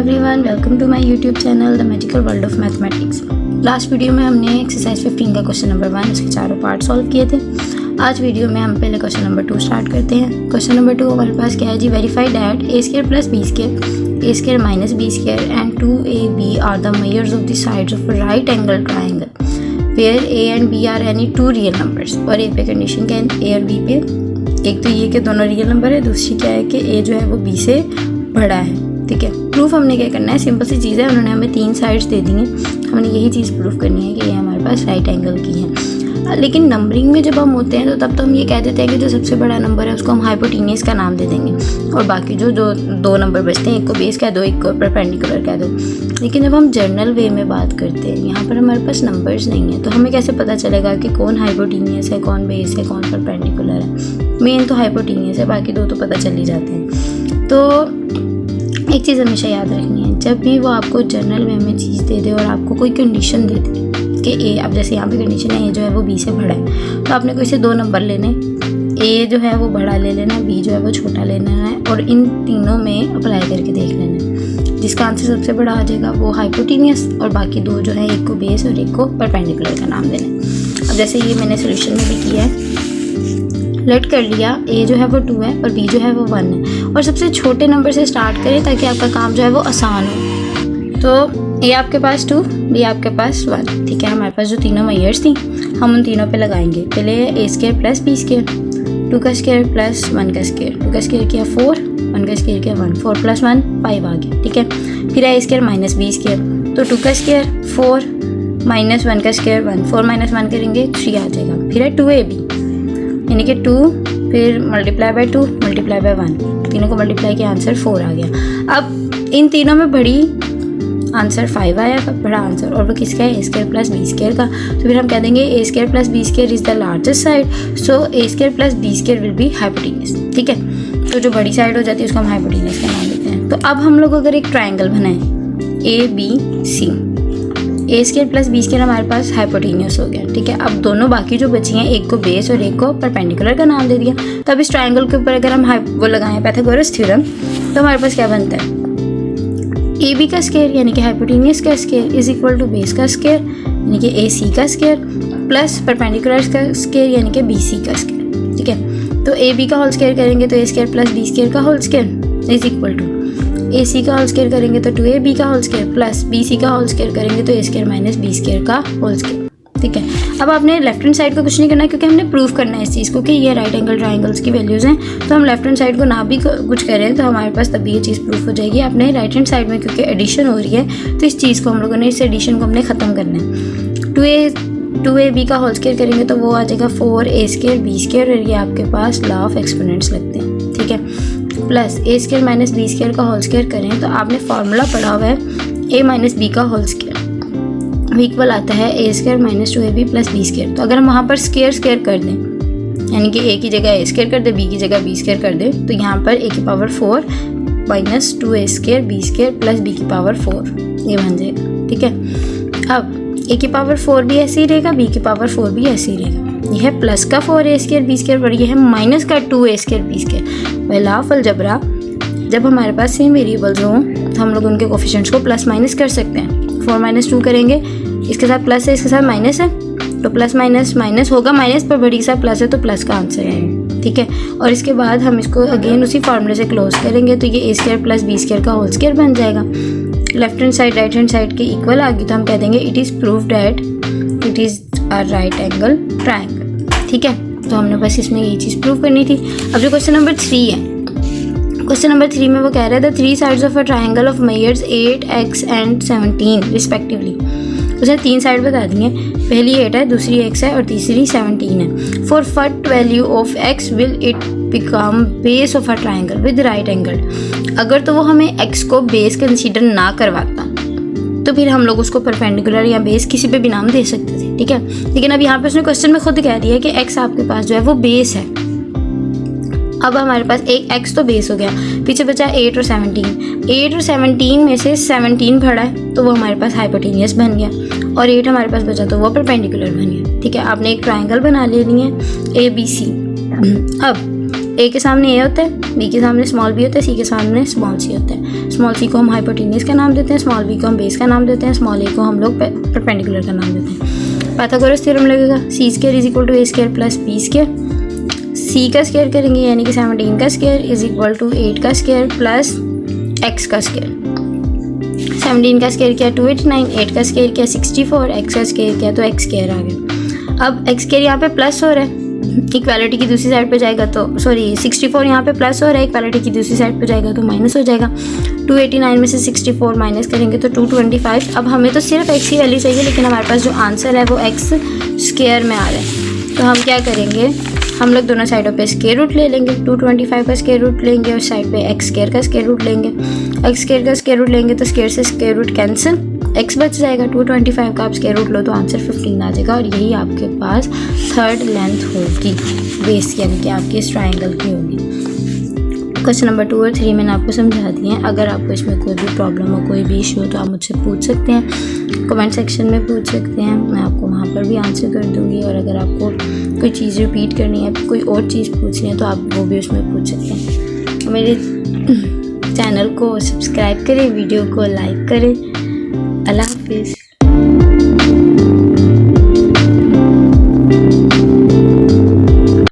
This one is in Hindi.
Everyone, welcome to my YouTube channel the magical world of mathematics. Last video में हमने एक्सरसाइज 15 का क्वेश्चन नंबर 1 उसके चारों पार्ट सॉल्व किए थे। आज वीडियो में हम पहले क्वेश्चन नंबर 2 स्टार्ट करते हैं। क्वेश्चन नंबर 2 हमारे पास क्या है जी, verify that a square plus b square a square minus b square and 2ab are the measures of the sides of a right angle triangle where a and b are any two real numbers. और a पे कंडीशन क्या है, a और b पे, एक तो ये कि दोनों रियल नंबर है, दूसरी क्या है कि a जो है वो b से बड़ा है। ठीक है, प्रूफ हमने क्या करना है, सिंपल सी चीज़ है, उन्होंने हमें 3 साइड्स दे दी हैं, हमने यही चीज़ प्रूफ करनी है कि ये हमारे पास राइट एंगल की है। लेकिन नंबरिंग में जब हम होते हैं तो तब तो हम ये कह देते हैं कि जो सबसे बड़ा नंबर है उसको हम हाइपोटेन्यूस का नाम दे देंगे और बाकी जो दो नंबर बचते हैं, एक को बेस कह दो, एक को परपेंडिकुलर कह दो। लेकिन जब हम जनरल वे में बात करते हैं, यहाँ पर हमारे पास नंबर्स नहीं है, तो हमें कैसे पता चलेगा कि कौन हाइपोटेन्यूस है, कौन बेस है, कौन परपेंडिकुलर है। मेन तो हाइपोटेन्यूस है, बाकी दो तो पता चल ही जाते हैं। तो एक चीज़ हमेशा याद रखनी है, जब भी वो आपको जनरल वे में चीज़ दे दे और आपको कोई कंडीशन दे दे कि ए, अब जैसे यहाँ पे कंडीशन है ए जो है वो बी से बड़ा है, तो आपने कोई से 2 नंबर लेने, ए जो है वो बड़ा ले लेना, बी जो है वो छोटा ले लेना है और इन तीनों में अप्लाई करके देख लेना है। जिसका आंसर सबसे बड़ा आ जाएगा वो हाइपोटेन्यूस और बाकी 2 जो है, एक को बेस और एक को परपेंडिकुलर का नाम देना है। अब जैसे ये मैंने सोल्यूशन में भी किया है, लेट कर लिया, a जो है वो 2 है और b जो है वो 1 है और सबसे छोटे नंबर से स्टार्ट करें ताकि आपका काम जो है वो आसान हो। तो a आपके पास 2, b आपके पास 1। ठीक है, हमारे पास जो तीनों मेजर्स थी हम उन तीनों पे लगाएंगे। पहले a square plus b square, 2 का स्क्वायर प्लस 1 का स्क्वायर, 2 का स्क्वायर किया 4, 1 का स्क्वायर किया 1, 4 प्लस 1 5 आ गया। ठीक है, फिर a square minus b square, तो 2 का स्क्वायर 4 माइनस 1 का स्क्वायर 1, 4 माइनस 1 करेंगे 3 आ जाएगा। फिर है 2ab यानी कि 2 फिर मल्टीप्लाई बाय 2 मल्टीप्लाई बाय 1, तीनों को मल्टीप्लाई किया आंसर 4 आ गया। अब इन तीनों में बड़ी आंसर 5 आया, बड़ा आंसर, और वो किसका है, a square plus b square का। तो फिर हम कह देंगे a square plus b square is the largest side, so a square plus b square will be hypotenuse. ठीक है, तो जो बड़ी साइड हो जाती है उसको हम हाइपोटेन्यूस का नाम देते हैं। तो अब हम लोग अगर एक ट्राइंगल बनाएं ABC, a square plus b square हमारे पास हाइपोटेन्यूस हो गया। ठीक है, अब दोनों बाकी जो बची हैं, एक को बेस और एक को परपेंडिकुलर का नाम दे दिया। तो अब इस ट्राइंगल के ऊपर अगर हम वो लगाएं पाइथागोरस थ्योरम, तो हमारे पास क्या बनता है, ए बी का स्क्वायर यानी कि हाइपोटेन्यूस का square is equal to base का स्क्वायर यानी कि ए सी का स्क्वायर प्लस परपेंडिकुलर का स्क्वायर यानी कि बी सी का स्क्वायर। ठीक है, तो ए बी का होल स्क्वायर करेंगे तो A square plus B square का whole square is equal to A C का होल स्क्वायर करेंगे तो 2ab का whole square plus B C का होल स्क्वायर करेंगे तो A square minus B square का होल स्क्वायर। ठीक है, अब आपने लेफ्ट हैंड साइड को कुछ नहीं करना है क्योंकि हमने प्रूव करना है इस चीज़ को कि ये राइट एंगल ट्राइंगल्स की वैल्यूज़ हैं। तो हम लेफ्ट हैंड साइड को ना भी कुछ करें तो हमारे पास तभी ये चीज़ प्रूफ हो जाएगी। आपने राइट हैंड साइड में क्योंकि एडिशन हो रही है तो इस चीज़ को हम लोगों ने, इस एडिशन को हमने ख़त्म करना है। 2ab का होल स्क्वायर करेंगे तो वो आ जाएगा 4a स्क्वायर b स्क्वायर और ये आपके पास लॉ ऑफ एक्सपोनेंट्स लगते हैं। ठीक है, plus a square minus b square का होल स्क्वायर करें तो आपने फार्मूला पढ़ा हुआ है a माइनस b का होल स्क्वायर इक्वल आता है a square minus 2ab plus b square. तो अगर हम वहाँ पर स्क्वायर कर दें यानी कि a की जगह a स्क्वायर कर दे, b की जगह b स्क्वायर कर दे, तो यहाँ पर a की power 4 minus 2a square b square plus b की पावर 4 ये बन जाएगा। ठीक है, अब a की पावर 4 भी ऐसे ही रहेगा, b की पावर 4 भी ऐसे ही रहेगा। यह है प्लस का 4a स्क्वायर b स्क्वायर और यह है माइनस का 2a square b square. By law of algebra जब हमारे पास सेम वेरिएबल्स हों तो हम लोग उनके कोफिशिएंट्स को प्लस माइनस कर सकते हैं। 4 माइनस 2 करेंगे, इसके साथ प्लस है, इसके साथ माइनस है, तो प्लस माइनस माइनस होगा, माइनस पर बड़ी सा प्लस है तो प्लस का आंसर है। ठीक है, और इसके बाद हम इसको अगेन उसी फार्मूले से क्लोज करेंगे तो ये a square plus b square का होल स्क्वायर बन जाएगा। Left hand side right hand side के इक्वल आ गई तो हम कह देंगे it is prove that it is a right angle triangle. ठीक है, तो हमने बस इसमें यही चीज़ प्रूव करनी थी। अब जो क्वेश्चन नंबर 3 है, क्वेश्चन नंबर 3 में वो कह रहा है the 3 sides of a triangle of measures 8x and 17 respectively. उसने 3 साइड बता दी हैं, पहली 8 है, दूसरी x है और तीसरी 17 है। For what value of x will it become base of a triangle with right angle. अगर तो वो हमें x को बेस कंसीडर ना करवाता तो फिर हम लोग उसको परपेंडिकुलर या बेस किसी पे भी नाम दे सकते थे। ठीक है, लेकिन अब यहाँ पे उसने क्वेश्चन में खुद कह दिया है कि x आपके पास जो है वो बेस है। अब हमारे पास एक x तो बेस हो गया, पीछे बचा 8 और 17। 8 और 17 में से 17 बड़ा है तो वो हमारे पास हाइपोटेन्यूस बन गया और 8 हमारे पास बचा तो वो परपेंडिकुलर बन गया। ठीक है, आपने एक ट्राइंगल बना लेनी है ABC। अब ए के सामने ए होता है, बी के सामने स्मॉल बी होता है, सी के सामने स्मॉल सी होता है। स्मॉल सी को हम हाइपोटेन्यूस का नाम देते हैं, स्मॉल बी को हम बेस का नाम देते हैं, स्मॉल ए को हम लोग परपेंडिकुलर का नाम देते हैं। पाइथागोरस थ्योरम लगेगा, C square is equal to A square plus B square. C का स्क्वायर करेंगे यानी कि 17 का स्क्वायर इज इक्वल टू 8 का स्क्वायर प्लस एक्स का स्क्वायर। 17 का स्क्वायर किया 289, 8 का स्क्वायर किया 64, एक्स का स्क्वायर किया तो एक्स स्क्वायर आ गया। अब एक्स स्क्वायर यहाँ पे प्लस हो रहा है, इक्वालिटी की दूसरी साइड पे जाएगा तो 64 यहाँ पे प्लस हो रहा है, इक्वालिटी की दूसरी साइड पे जाएगा तो माइनस हो जाएगा। 289 में से 64 माइनस करेंगे तो 225। अब हमें तो सिर्फ एक्स की वैल्यू चाहिए, लेकिन हमारे पास जो आंसर है वो एक्स स्क्वायर में आ रहा है। तो हम क्या करेंगे, हम लोग दोनों साइडों पे स्क्वायर रूट ले लेंगे। 225 का स्क्वायर रूट लेंगे और साइड पे एक्स स्क्वायर का स्क्वायर रूट लेंगे। एक्स स्क्वायर का स्क्वायर रूट लेंगे तो स्क्वायर से स्क्वायर रूट कैंसिल, एक्स बच जाएगा। 225 का आप स्क्वायर रूट लो तो आंसर 15 आ जाएगा और यही आपके पास थर्ड लेंथ होगी बेस, यानी कि आपके इस ट्राइंगल की होगी। क्वेश्चन नंबर 2 और 3 मैंने आपको समझा दिए हैं। अगर आपको इसमें कोई भी प्रॉब्लम हो, कोई भी इशू हो तो आप मुझसे पूछ सकते हैं, कमेंट सेक्शन में पूछ सकते हैं, मैं आपको वहाँ पर भी आंसर कर दूँगी। और अगर आपको कोई चीज़ रिपीट करनी है, कोई और चीज़ पूछनी है तो आप वो भी उसमें पूछ सकते हैं। मेरे चैनल को सब्सक्राइब करें, वीडियो को लाइक करें। अल्लाह हाफिज़।